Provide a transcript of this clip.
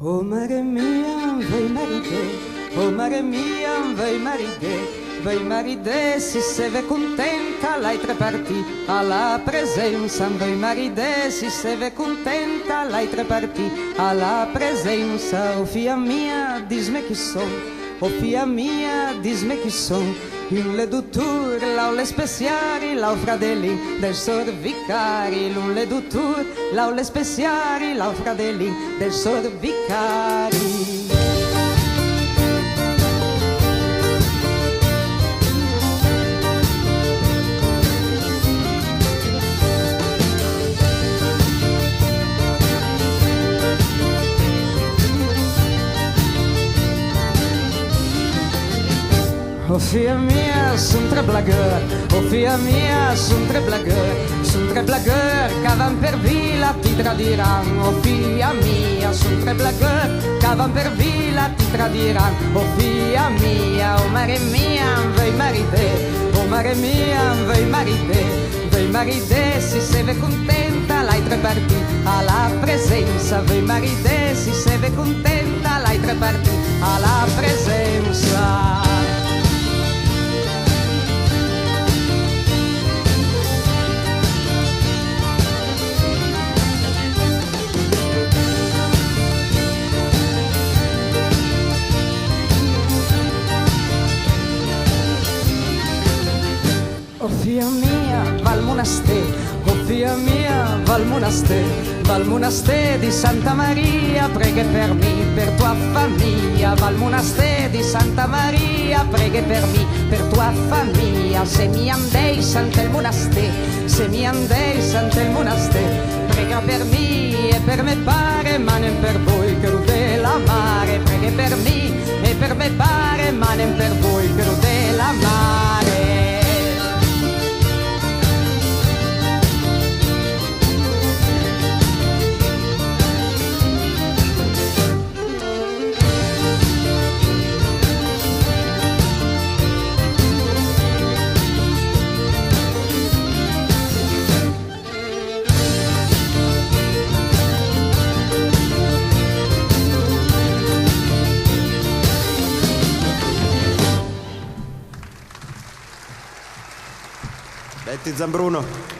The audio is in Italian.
Oh mare mia, vei maride, oh mare mia, vei maride, si se ve contenta, l'hai tre parti alla presenza, vei maride, si se ve contenta, l'hai tre parti alla presenza. Oh fia mia, dis-me chi son, oh fia mia, dis-me chi son, in le dutture, l'aule speciali, lau fratelli del sor vicari, l'un le dutture, l'aule speciali, lau fratelli del sor vicari. Oh fia mia, sunt tre blagueur, oh fia mia, sunt tre blagueur, che van per vila ti tradiran, oh fia mia, sunt tre blagueur, che van per vila ti tradiran, oh fia mia, oh mare mia, vei maride, oh mare mia, vei maride, si se ve contenta, l'hai tre parti alla presenza, vei maride, si se ve contenta, l'hai tre parti alla presenza. Oh fia mia, va al monaster, oh fia mia, va al monaster di Santa Maria, preghe per me, per tua famiglia, va al monaster di Santa Maria, preghe per me, per tua famiglia, se mi andei santel monaster, se mi andei santel monaster, prega per me e per me pare, ma nem per voi che rude la mare, preghe per me e per me pare, ma nem per voi che rude la mare. Betty Zambruno.